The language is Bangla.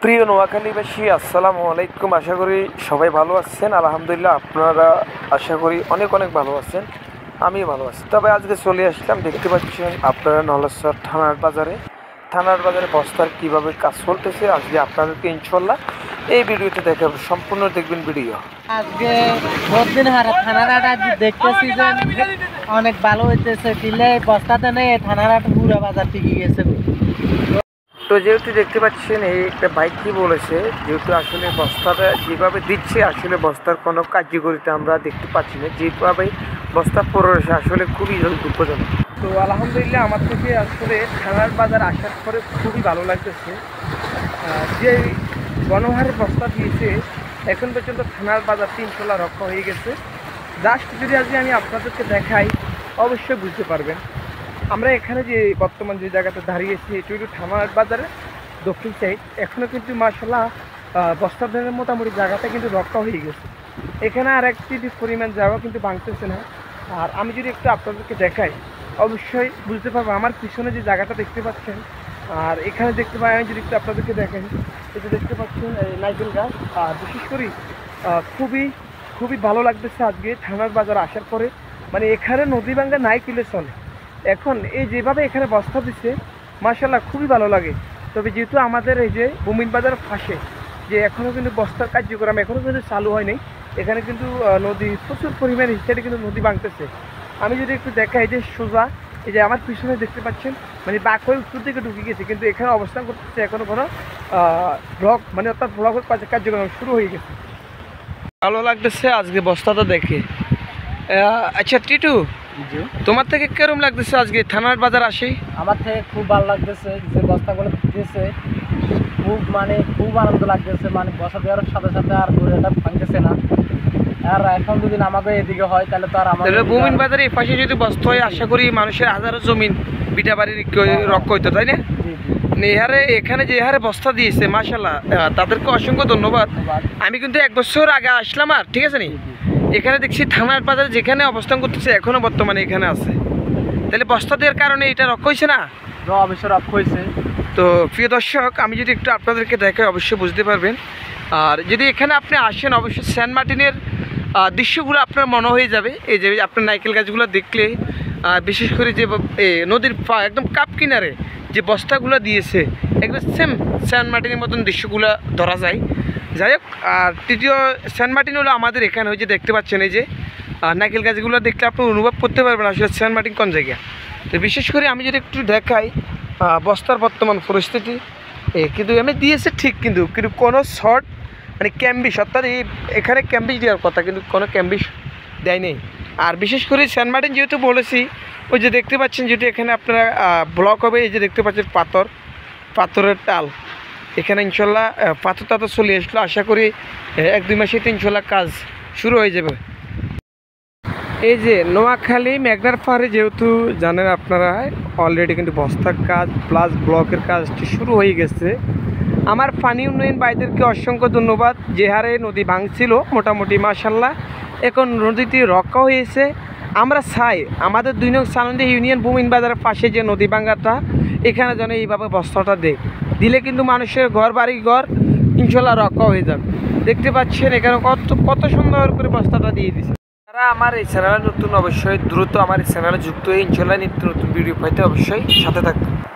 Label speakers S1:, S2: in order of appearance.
S1: প্রিয় নোয়াখালীবাসী, আসসালামু আলাইকুম। আশা করি সবাই ভালো আছেন। আলহামদুলিল্লাহ, আপনারা আশা করি অনেক অনেক ভালো আছেন। আমি ভালো আছি। তবে আজকে চলে আসলাম, দেখতে পাচ্ছেন আপনারা নলেশ্বর থানার বাজারে বস্তার কিভাবে কাজ চলতেছে আজকে আপনাদেরকে ইনশাল্লাহ এই ভিডিওতে দেখাবো। সম্পূর্ণ দেখবেন ভিডিও।
S2: আজকে বহুদিন হারা থানারাটা দেখতেছি যে অনেক ভালো হইতেছে, দিলে বস্তাতে নেই থানারাটা পুরো বাজার টিকে গেছে।
S1: তো যেহেতু দেখতে পাচ্ছেন এই একটা বাইক কি বলেছে, যেহেতু আসলে বস্তাটা যেভাবে দিচ্ছে আসলে বস্তার কোনো কার্যকরিতা আমরা দেখতে পাচ্ছি না, যেভাবে বস্তা পড়ে রয়েছে আসলে খুবই দুঃখজনক। তো আলহামদুলিল্লাহ, আমার থেকে আসলে থানার বাজার আসার পরে খুবই ভালো লাগতেছে। যে গণহারে বস্তা দিয়েছে এখন পর্যন্ত থানার বাজার 3 রক্ষা হয়ে গেছে। জাস্ট যদি আজকে আমি আপনাদেরকে দেখাই অবশ্যই বুঝতে পারবেন। আমরা এখানে যে বর্তমান যে জায়গাটা দাঁড়িয়েছি এটি একটু থানার বাজারে দক্ষিণ সাইড। এখনও কিন্তু মার্শাল্লাহ বস্তার ধরনের মোটামুটি জায়গাটা কিন্তু রক্ষা হয়ে গেছে। এখানে আর একটি পরিমাণ জায়গা কিন্তু ভাঙতেছে না। আর আমি যদি একটু আপনাদেরকে দেখাই অবশ্যই বুঝতে পারবো। আমার পিছনে যে জায়গাটা দেখতে পাচ্ছেন আর এখানে দেখতে পাই, আমি যদি একটু আপনাদেরকে দেখেন, এটা দেখতে পাচ্ছেন নাইকেল গাছ। আর বিশেষ করে খুবই ভালো লাগতেছে আজকে থানার বাজার আসার পরে। মানে এখানে নদী ভাঙ্গা নাই কিলে চলে। এখন এই যেভাবে এখানে বস্তা দিচ্ছে মার্শাল্লাহ খুবই ভালো লাগে। তবে যেহেতু আমাদের এই যে বুমিন বাজারের পাশে যে এখনও কিন্তু বস্তার কার্যক্রম এখনও কিন্তু চালু হয়নি, এখানে কিন্তু নদী প্রচুর পরিমাণে হিসেবে কিন্তু নদী ভাঙতেছে। আমি যদি একটু দেখাই যে সোজা এই যে আমার পিছনে দেখতে পাচ্ছেন, মানে বাক হয়ে উত্তর দিকে ঢুকে গেছে, কিন্তু এখানে অবস্থান করতেছে এখনও কোনো ব্লক, মানে অর্থাৎ ব্লকের কার্যক্রম শুরু হয়ে গেছে। ভালো লাগতেছে আজকে বস্তাটা দেখে। আচ্ছা টিটু, তোমার থেকে কেরম লাগতেছে আজকে থানার বাজার আসি?
S2: আমার থেকে খুব ভালো লাগতেছে যে বস্তাগুলো দিতেছে, খুব আনন্দ লাগতেছে। মানে বস্তা দেওয়ার সাথে সাথে আর এটা ভাঙতেছে না। আর এখন যদি আমাকে এদিকে হয় তাহলে তো আর আমাদের
S1: বুমিন বাজারে এই পাশে যদি বস্তা হয় আশা করি মানুষের হাজারো জমিন পিঠা বাড়ির রক্ষা হইতো, তাই না? এহারে এখানে যে হারে বস্তা দিয়েছে মাশাল্লাহ, তাদেরকে অসংখ্য ধন্যবাদ। আমি কিন্তু 1 বছর আগে আসলাম, আর ঠিক আছে নি, এখানে দেখছি থানার বাজারে যেখানে অবস্থান করতেছে এখনো বর্তমানে এখানে আছে। তাহলে বস্তা দেওয়ার কারণে এটা রক্ষা হয়েছে না?
S2: অবশ্যই রক্ষা হয়েছে।
S1: তো প্রিয় দর্শক, আমি যদি একটু আপনাদেরকে দেখাই অবশ্যই বুঝতে পারবেন। আর যদি এখানে আপনি আসেন অবশ্যই সেন্ট মার্টিনের দৃশ্যগুলো আপনার মনে হয়ে যাবে। এই যে আপনার নারকেল গাছগুলো দেখলে, বিশেষ করে যে নদীর একদম কাপ কিনারে যে বস্তাগুলো দিয়েছে একদম সেম সেন্ট মার্টিনের মতন দৃশ্যগুলো ধরা যায়। যাই হোক, আর তৃতীয় সেন্ট মার্টিন হলো আমাদের এখানে। ওই যে দেখতে পাচ্ছেন এই যে নারকেল গাছগুলো দেখলে আপনি অনুভব করতে পারবেন আসলে সেন্ট মার্টিন কোন জায়গা। তো বিশেষ করে আমি যদি একটু দেখাই বস্তার বর্তমান পরিস্থিতি, কিন্তু আমি দিয়েছে ঠিক, কিন্তু কোনো শর্ট মানে ক্যাম্বিস, অর্থাৎ এখানে ক্যাম্বিস দেওয়ার কথা কিন্তু কোনো ক্যাম্বিস দেয় নেই। আর বিশেষ করে সেন্ট মার্টিন যেহেতু বলেছি, ওই যে দেখতে পাচ্ছেন যেহেতু এখানে আপনারা ব্লক হবে, এই যে দেখতে পাচ্ছেন পাথরের টাল, এখানে ইনশাল্লাহ পাথর চলে আসলো। আশা করি 1-2 মাসেতে ইনশাল্লাহ কাজ শুরু হয়ে যাবে। এই যে নোয়াখালী মেঘনার পাহাড়ে যেহেতু জানেন আপনারা অলরেডি কিন্তু বস্তার কাজ প্লাস ব্লকের কাজটি শুরু হয়ে গেছে। আমার পানি উন্নয়ন ভাইদেরকে অসংখ্য ধন্যবাদ। যে হারে নদী ভাঙছিল মোটামুটি মাশাল্লাহ এখন নদীটি রক্ষা হয়েছে। আমরা চাই আমাদের 2 নং সানন্দী ইউনিয়ন বুমিন বাজারের পাশে যে নদী ভাঙ্গাটা এখানে যেন এইভাবে বস্তাটা দিলে কিন্তু মানুষের বাড়ি ঘর ইনশাল্লাহ রক্ষা হয়ে যাবে। দেখতে পাচ্ছেন এখানে কত সুন্দর করে বস্তাটা দিয়ে দিচ্ছে। যারা আমার এই চ্যানেলে নতুন অবশ্যই দ্রুত আমার এই চ্যানেলে যুক্ত হয়ে ইনশাল্লাহ নিত্য নতুন ভিডিও পাইতে অবশ্যই সাথে থাকবেন।